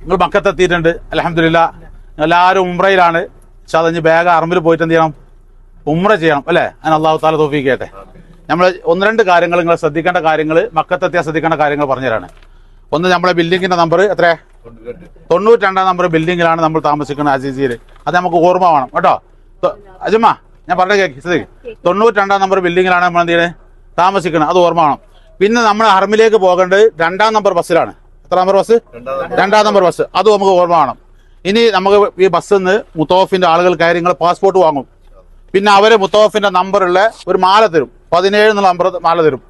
നിങ്ങൾ മക്കത്തെത്തിയിട്ടുണ്ട്. അൽഹംദുലില്ലാ എല്ലാവരും ഉംറയിലാണ്. പക്ഷെ അതഞ്ഞ് ബാഗ് അറമ്പിൽ പോയിട്ട് എന്ത് ചെയ്യണം? ഉംറ ചെയ്യണം അല്ലേ? അതിന് അള്ളാഹു താല തൗഫീഖ് ചെയ്യട്ടെ. നമ്മൾ ഒന്ന് രണ്ട് കാര്യങ്ങൾ നിങ്ങൾ ശ്രദ്ധിക്കേണ്ട കാര്യങ്ങൾ, മക്കത്തെത്തിയാൽ ശ്രദ്ധിക്കേണ്ട കാര്യങ്ങൾ പറഞ്ഞുതരാണ്. ഒന്ന്, നമ്മളെ ബിൽഡിങ്ങിന്റെ നമ്പർ എത്ര? 92 നമ്പർ ബിൽഡിങ്ങിലാണ് നമ്മൾ താമസിക്കുന്നത് അസീസിയിൽ. അത് നമുക്ക് ഓർമ്മ വേണം കേട്ടോ. അജുമ്മ ഞാൻ പറഞ്ഞ കേക്ക് 92 നമ്പർ ബിൽഡിങ്ങിലാണ് നമ്മൾ എന്ത് ചെയ്യുന്നത്? താമസിക്കുന്നത്. അത് ഓർമ്മ വേണം. പിന്നെ നമ്മൾ ഹറമിലേക്ക് പോകേണ്ടത് 2 നമ്പർ ബസ്സിലാണ്. എത്ര നമ്പർ ബസ്? 2 number bus. അത് നമുക്ക് ഓർമ്മ വേണം. ഇനി നമുക്ക് ഈ ബസ്സിൽ നിന്ന് മുത്തവഫിന്റെ ആളുകൾ കാര്യങ്ങൾ പാസ്പോർട്ട് വാങ്ങും. പിന്നെ അവര് മുത്തവഫിന്റെ നമ്പറുള്ള ഒരു മാല തരും, 17 എന്നുള്ള നമ്പർ മാല തരും.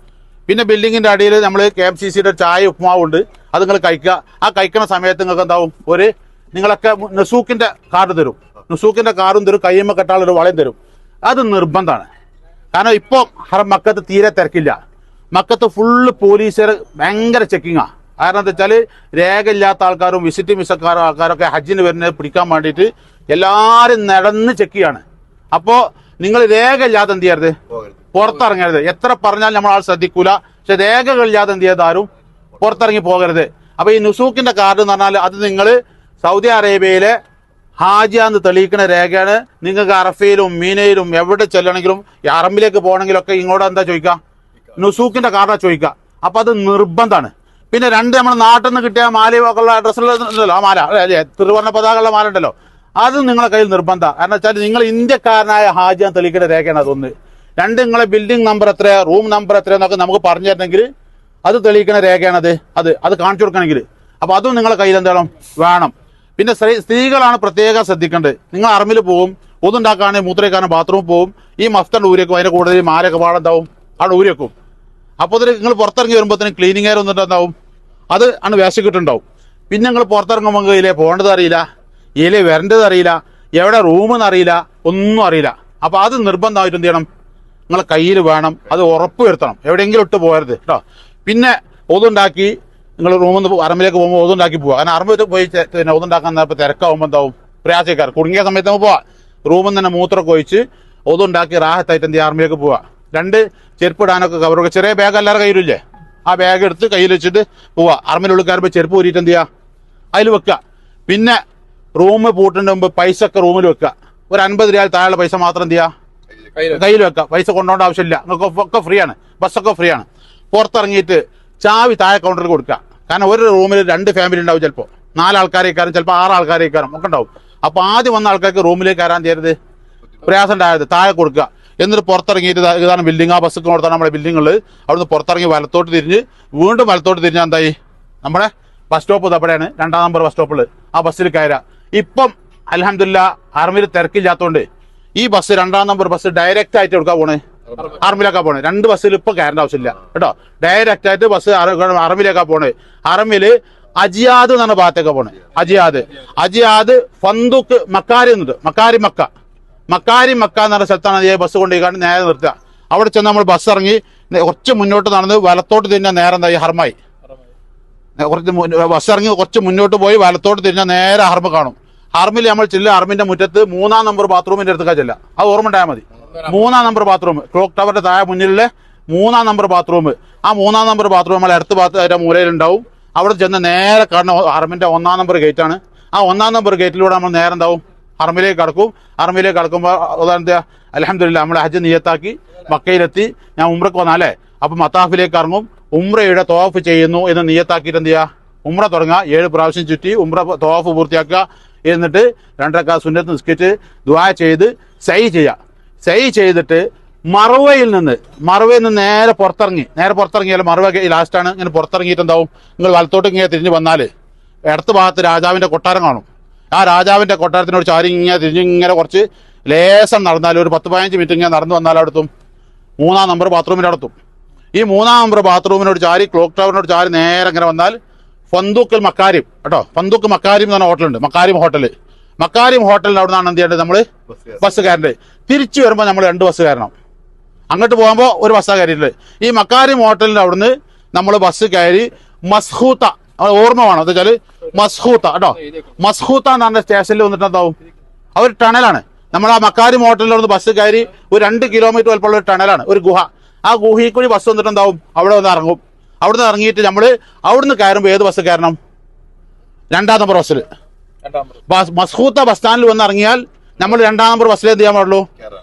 പിന്നെ ബിൽഡിങ്ങിന്റെ അടിയിൽ നമ്മൾ KMCCയുടെ ചായ ഉപ്പുമാവുണ്ട്, അത് നിങ്ങൾ കഴിക്കുക. ആ കഴിക്കുന്ന സമയത്ത് നിങ്ങൾക്ക് എന്താവും? നിങ്ങളൊക്കെ നുസൂക്കിന്റെ കാർഡ് തരും, നുസൂക്കിന്റെ കാർഡും തരും, കയ്യമ്മ കെട്ടാളൊരു വളയും തരും. അത് നിർബന്ധമാണ്. കാരണം ഇപ്പോൾ മക്കത്ത് തീരെ തിരക്കില്ല. മക്കത്ത് ഫുള്ള് പോലീസുകാർ ഭയങ്കര ചെക്കിങ്ങാ. കാരണം എന്താ വെച്ചാൽ രേഖയില്ലാത്ത ആൾക്കാരും വിസിറ്റിംഗ് വിസക്കാരും ആൾക്കാരൊക്കെ ഹജ്ജിന് വരുന്നത് പിടിക്കാൻ വേണ്ടിയിട്ട് എല്ലാവരും നടന്ന് ചെക്ക് ചെയ്യാണ്. അപ്പോ നിങ്ങൾ രേഖയില്ലാതെ എന്ത് ചെയ്യരുത്? പുറത്തിറങ്ങരുത്. എത്ര പറഞ്ഞാൽ നമ്മൾ ആൾ ശ്രദ്ധിക്കൂല. പക്ഷെ രേഖകളില്ലാതെ എന്ത് ചെയ്ത് ആരും പുറത്തിറങ്ങി പോകരുത്. അപ്പൊ ഈ നുസൂക്കിന്റെ കാർഡ് എന്ന് പറഞ്ഞാൽ അത് നിങ്ങൾ സൗദി അറേബ്യയിലെ ഹാജിയാന്ന് തെളിയിക്കുന്ന രേഖയാണ്. നിങ്ങൾക്ക് അറഫയിലും മീനയിലും എവിടെ ചെല്ലണമെങ്കിലും ഈ അറബിലേക്ക് പോകണമെങ്കിലൊക്കെ ഇങ്ങോട്ട് എന്താ ചോദിക്കുക? നുസൂക്കിന്റെ കാർഡാ ചോദിക്കുക. അപ്പൊ അത് നിർബന്ധമാണ്. പിന്നെ 2 നമ്മുടെ നാട്ടിൽ നിന്ന് കിട്ടിയ മാലയുള്ള ഡ്രസ്സുണ്ടല്ലോ, ആ മാല അല്ലേ, തിരുവർണ്ണ പതാകയുള്ള മാല ഉണ്ടല്ലോ, അത് നിങ്ങളെ കയ്യിൽ നിർബന്ധമാണ്. കാരണം വെച്ചാൽ നിങ്ങൾ ഇന്ത്യക്കാരനായ ഹാജിയാന്ന് തെളിയിക്കുന്ന രേഖയാണ് അതൊന്ന്. 2 നിങ്ങളെ ബിൽഡിംഗ് നമ്പർ എത്ര, റൂം നമ്പർ എത്രയെന്നൊക്കെ നമുക്ക് പറഞ്ഞു തരണമെങ്കിൽ അത് തെളിയിക്കുന്ന രേഖയാണത്. അത് കാണിച്ചു കൊടുക്കണമെങ്കിൽ അപ്പൊ അതും നിങ്ങളെ കയ്യിൽ എന്താണ് വേണം. പിന്നെ സ്ത്രീകളാണ് പ്രത്യേകം ശ്രദ്ധിക്കേണ്ടത്. നിങ്ങൾ അറമിൽ പോകും, ഒതുണ്ടാക്കാണെങ്കിൽ മൂത്രയ്ക്കാനും ബാത്റൂമിൽ പോകും, ഈ മഫ്തണ്ട് ഊരിയേക്കും, അതിന്റെ കൂടുതൽ മാലൊക്കെ പാടെന്താവും അവിടെ ഊരിയേക്കും. അപ്പോൾ നിങ്ങൾ പുറത്തിറങ്ങി വരുമ്പോഴത്തേനും ക്ലീനിങ് എയർ വന്നിട്ട് എന്താവും? അത് ആണ് വേസ്റ്റ് കിട്ടുണ്ടാവും. പിന്നെ നിങ്ങൾ പുറത്തിറങ്ങുമ്പോൾ ഇതിലെ പോകേണ്ടത് അറിയില്ല, ഇതിലെ വരേണ്ടത് അറിയില്ല, എവിടെ റൂമെന്ന് അറിയില്ല, ഒന്നും അറിയില്ല. അപ്പൊ അത് നിർബന്ധമായിട്ട് എന്ത് ചെയ്യണം? നിങ്ങളെ കയ്യിൽ വേണം. അത് ഉറപ്പ് വരുത്തണം, എവിടെയെങ്കിലും ഇട്ട് പോകരുത് കേട്ടോ. പിന്നെ ഒതുണ്ടാക്കി നിങ്ങൾ റൂമിൽ നിന്ന് അറമ്പിലേക്ക് പോകുമ്പോൾ ഒതുണ്ടാക്കി പോവുക. കാരണം അറമ്പിൽ പോയി പിന്നെ ഒതുണ്ടാക്കാൻ നേരത്തെ തിരക്കാവുമ്പോൾ എന്താവും? പ്രയാസക്കാർ കുടുങ്ങിയ സമയത്ത് നമുക്ക് പോവാം. റൂമിൽ തന്നെ മൂത്രമൊക്കെ ഒഴിച്ച് ഒതുണ്ടാക്കി റാഹത്തായിട്ട് എന്ത് ചെയ്യുക? അറമ്പിലേക്ക് പോവുക. 2 ചെരുപ്പ് ഇടാനൊക്കെ കവറൊക്കെ, ചെറിയ ബാഗ് എല്ലാവരുടെ കയ്യിലില്ലേ, ആ ബാഗ് എടുത്ത് കയ്യിൽ വെച്ചിട്ട് പോവുക. അറമ്പിനുള്ളിൽ കയറുമ്പോൾ ചെരുപ്പ് ഊരിയിട്ട് എന്ത് ചെയ്യുക? അതിൽ വെക്കുക. പിന്നെ റൂം പൂട്ടിൻ്റെ മുമ്പ് പൈസ ഒക്കെ റൂമിൽ വെക്കുക. ഒരു 50 രൂപ താഴെ പൈസ മാത്രം എന്ത് ചെയ്യുക? കയ്യിൽ വെക്കുക. പൈസ കൊണ്ടുപോകേണ്ട ആവശ്യമില്ല. നിങ്ങൾക്ക് ഒക്കെ ഫ്രീ ആണ്, ബസ്സൊക്കെ ഫ്രീ ആണ്. പുറത്തിറങ്ങിയിട്ട് ചാവി താഴെ കൗണ്ടറിൽ കൊടുക്കുക. കാരണം ഒരു റൂമിൽ 2 ഫാമിലി ഉണ്ടാവും, ചിലപ്പോൾ 4 ആൾക്കാരേക്കാരും ചിലപ്പോൾ 6 ആൾക്കാരേക്കാരും ഒക്കെ ഉണ്ടാവും. അപ്പൊ ആദ്യം വന്ന ആൾക്കാർക്ക് റൂമിലേക്ക് കയറാൻ ചെയ്യരുത്, പ്രയാസം ഉണ്ടായത്, താഴെ കൊടുക്കുക. എന്നിട്ട് പുറത്തിറങ്ങിയിട്ട് ഇതാണ് ബിൽഡിംഗ്, ആ ബസ്സൊക്കെ കൊടുത്താണ് നമ്മുടെ ബിൽഡിങ്ങുള്ളത്. അവിടുന്ന് പുറത്തിറങ്ങി വലത്തോട്ട് തിരിഞ്ഞ് വീണ്ടും വലത്തോട്ട് തിരിഞ്ഞാൽ എന്തായി? നമ്മുടെ ബസ് സ്റ്റോപ്പ് ഇതവിടെയാണ്, 2 നമ്പർ ബസ് സ്റ്റോപ്പിൽ ആ ബസ്സിൽ കയറാം. ഇപ്പം അൽഹംദുലില്ലാ അറമിൽ തിരക്കില്ലാത്തതുകൊണ്ട് ഈ ബസ് 2 നമ്പർ ബസ് ഡയറക്റ്റ് ആയിട്ട് എടുക്കാൻ പോണേ, അറമിലേക്കാ പോണേ. 2 ബസ്സിൽ ഇപ്പൊ കയറേണ്ട ആവശ്യമില്ല കേട്ടോ. ഡയറക്റ്റ് ആയിട്ട് ബസ് അറമിലേക്കാ പോണേ. അറമില് അജിയാദ് എന്ന് പറഞ്ഞ ഭാഗത്തേക്കാ പോണേ. അജിയാദ് ഫന്തൂക്ക് മക്കാരി എന്നുണ്ട്, മക്കാരി മക്ക എന്ന് പറഞ്ഞ സ്ഥലത്താണ് ഈ ബസ് കൊണ്ടുപോയി നേരെ നിർത്തുക. അവിടെ ചെന്ന് നമ്മൾ ബസ് ഇറങ്ങി കുറച്ച് മുന്നോട്ട് നടന്ന് വലത്തോട്ട് തിരിഞ്ഞാൽ നേരെ എന്തായി? ഹർമായി. കുറച്ച് ബസ് ഇറങ്ങി കുറച്ച് മുന്നോട്ട് പോയി വലത്തോട്ട് തിരിഞ്ഞാൽ നേരെ ഹർമ കാണും. ഹർമിൽ നമ്മൾ ചെല്ലുക, ഹർമിന്റെ മുറ്റത്ത് 3 നമ്പർ ബാത്റൂമിന്റെ അടുത്തേക്കാ ചെല്ലുക. അത് ഓർമ്മ ഉണ്ടായാൽ മതി. 3 നമ്പർ ബാത്റൂം, ക്ലോക്ക് ടവറിന്റെ താഴെ മുന്നിലെ 3 നമ്പർ ബാത്റൂം. ആ 3 നമ്പർ ബാത്റൂം നമ്മൾ അടുത്ത ഭാഗത്ത് മൂലയിലുണ്ടാവും. അവിടെ ചെന്ന് നേരെ കാണുന്ന ഹർമിന്റെ 1 നമ്പർ ഗേറ്റ് ആണ്. ആ 1 നമ്പർ ഗേറ്റിലൂടെ നമ്മൾ നേരെ എന്താവും? ഹർമിലേക്ക് കടക്കും. ഹർമിലേക്ക് കടക്കുമ്പോൾ അതെന്താ? അൽഹംദുലില്ലാ നമ്മുടെ ഹജ്ജ് നിയ്യത്താക്കി മക്കയിലെത്തി. ഞാൻ ഉംറക്ക് വന്നാലേ, അപ്പൊ മത്താഫിലേക്ക് ഇറങ്ങും. ഉംറയുടെ തവാഫ് ചെയ്യുന്നു എന്ന് നിയ്യത്താക്കിയിട്ട് എന്ത് ചെയ്യുക? ഉംറ തുടങ്ങുക. 7 പ്രാവശ്യം ചുറ്റി ഉംറ തവാഫ് പൂർത്തിയാക്കുക. എന്നിട്ട് 2 റക്അത്ത് സുന്നത്ത് നിസ്കരിച്ച് ദുആ ചെയ്ത് സൈ ചെയ്യുക. സൈ ചെയ്തിട്ട് മറവയിൽ നിന്ന് നേരെ പുറത്തിറങ്ങിയാൽ മറവ ലാസ്റ്റാണ്. ഇങ്ങനെ പുറത്തിറങ്ങിയിട്ട് എന്താവും? നിങ്ങൾ വലത്തോട്ട് ഇങ്ങനെ തിരിഞ്ഞ് വന്നാൽ ഇടത്ത് ഭാഗത്ത് രാജാവിന്റെ കൊട്ടാരം കാണും. ആ രാജാവിന്റെ കൊട്ടാരത്തിനോട് ചാരി ഇങ്ങനെ തിരിഞ്ഞിങ്ങനെ കുറച്ച് ലേസം നടന്നാൽ ഒരു 10-15 മിനിറ്റ് ഇങ്ങനെ നടന്നു വന്നാൽ അവിടെത്തും 3 നമ്പർ ബാത്റൂമിൻ്റെ അടുത്തും. ഈ 3 നമ്പർ ബാത്റൂമിനോട് ചാരി ക്ലോക്ക് ടവറിനോട് ചാരി നേരെ ഇങ്ങനെ വന്നാൽ ഫന്തൂക്കൽ മക്കാരിം കേട്ടോ. ഫന്തൂക്ക് മക്കാരിം എന്ന് പറഞ്ഞ ഹോട്ടലുണ്ട്, മക്കാരിം ഹോട്ടലിന്റെ അവിടെ നിന്നാണ് എന്ത് ചെയ്യേണ്ടത്? നമ്മൾ ബസ് കയറേണ്ടത്. തിരിച്ചു വരുമ്പോൾ നമ്മൾ 2 ബസ് കയറണം. അങ്ങോട്ട് പോകുമ്പോൾ ഒരു ബസ്സാണ് കയറിയിട്ടുള്ളത്. ഈ മക്കാരിം ഹോട്ടലിന്റെ അവിടുന്ന് നമ്മൾ ബസ് കയറി മസ്ഹൂത്ത, ഓർമ്മ വേണം എന്താ വെച്ചാൽ മസ്ഹൂത്ത കേട്ടോ. മസ്ഹൂത്ത എന്ന് പറഞ്ഞ സ്റ്റേഷനിൽ വന്നിട്ട് എന്താവും? ഒരു ടണലാണ്. നമ്മൾ ആ മക്കാരിം ഹോട്ടലിൽ നിന്ന് ബസ് കയറി ഒരു 2 കിലോമീറ്റർ വലുപ്പമുള്ള ഒരു ടണലാണ്, ഒരു ഗുഹ. ആ ഗുഹയിൽ കൂടി ബസ് വന്നിട്ട് എന്താവും? അവിടെ വന്ന് ഇറങ്ങും. അവിടുന്ന് ഇറങ്ങിയിട്ട് നമ്മൾ അവിടുന്ന് കയറുമ്പോൾ ഏത് ബസ് കയറണം? 2-ാം നമ്പർ ബസ്സിൽ മസ്കൂത്ത ബസ് സ്റ്റാൻഡിൽ വന്ന് ഇറങ്ങിയാൽ നമ്മൾ 2-ാം നമ്പർ ബസ്സിൽ എന്ത് ചെയ്യാൻ പാടുള്ളൂ,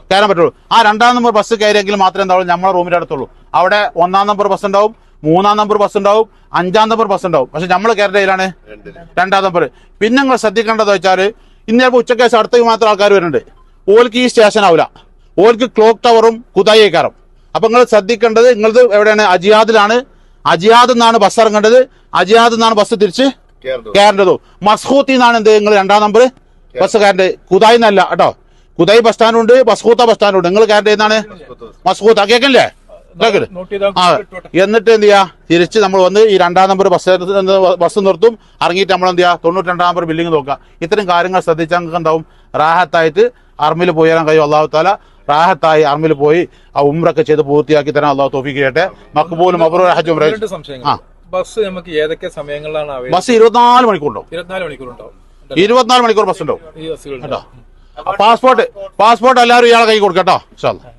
കയറാൻ പറ്റുള്ളൂ. ആ 2-ാം നമ്പർ ബസ് കയറിയെങ്കിൽ മാത്രമേ എന്താവുള്ളൂ നമ്മളെ റൂമിന്റെ അടുത്തുള്ളൂ. അവിടെ 1-ാം നമ്പർ ബസ് ഉണ്ടാവും, 3-ാം നമ്പർ ബസ് ഉണ്ടാവും, 5-ാം നമ്പർ ബസ് ഉണ്ടാവും. പക്ഷെ നമ്മൾ കയറേണ്ട ഇതിലാണ് 2-ാം നമ്പർ. പിന്നെ നിങ്ങൾ ശ്രദ്ധിക്കേണ്ടത് വെച്ചാൽ ഇന്ന് ചിലപ്പോൾ ഉച്ചയ്ക്ക് ശേഷം അടുത്തേക്ക് മാത്രം ആൾക്കാർ വരുന്നുണ്ട്. ഓൽക്ക് ഈ സ്റ്റേഷൻ ആവില്ല, ഓൽക്ക് ക്ലോക്ക് ടവറും കുതായി കയറും. അപ്പൊ നിങ്ങൾ ശ്രദ്ധിക്കേണ്ടത് നിങ്ങളത് എവിടെയാണ്, അജിയാദിലാണ്. അജിയാദ് നിന്നാണ് ബസ് ഇറങ്ങേണ്ടത്, അജിയാദ് നിന്നാണ് ബസ് തിരിച്ച് കയറേണ്ടതോ. മസ്കൂത്തിൽ നിന്നാണ് എന്ത് നിങ്ങൾ 2-ാം നമ്പർ ബസ് കയറേണ്ടത്, കുതായി എന്നല്ല കേട്ടോ. കുതായി ബസ് സ്റ്റാൻഡ് ഉണ്ട്, മസ്കൂത്ത ബസ് സ്റ്റാൻഡ് ഉണ്ട്. നിങ്ങൾ കയറേണ്ടത് ഏതാണ്, മസ്കൂത്ത. കേൾക്കല്ലേ? ആ എന്നിട്ട് എന്ത് ചെയ്യാ, തിരിച്ച് നമ്മൾ വന്ന് ഈ 2-ാം നമ്പർ ബസ് നിർത്തും. ഇറങ്ങിയിട്ട് നമ്മൾ എന്ത് ചെയ്യുക, 92-ാം നമ്പർ ബില്ലിംഗ് നോക്കുക. ഇത്തരം കാര്യങ്ങൾ ശ്രദ്ധിച്ചാൽ നിങ്ങൾക്ക് എന്താവും, റാഹത്തായിട്ട് അർമിൽ പോയാലും കഴിയും. അള്ളാഹു താല റാഹത്തായി അർമിൽ പോയി ആ ഉംറൊക്കെ ചെയ്ത് പൂർത്തിയാക്കി തരാൻ അള്ളാഹു തൗഫീഖ് ചെയ്യട്ടെ. മഖ്ബൂൽ മബ്റൂർ ഹജ്ജ് ഉംറ. ബസ് നമുക്ക് ഏതൊക്കെ സമയങ്ങളിലാണ് ബസ് 24 മണിക്കൂറുണ്ടാവും. 24 മണിക്കൂർ ബസ് ഉണ്ടാവും കേട്ടോ. പാസ്പോർട്ട് എല്ലാവരും ഇയാളെ കൈ കൊടുക്കട്ടോ. ഇൻഷാ അല്ലാഹ്.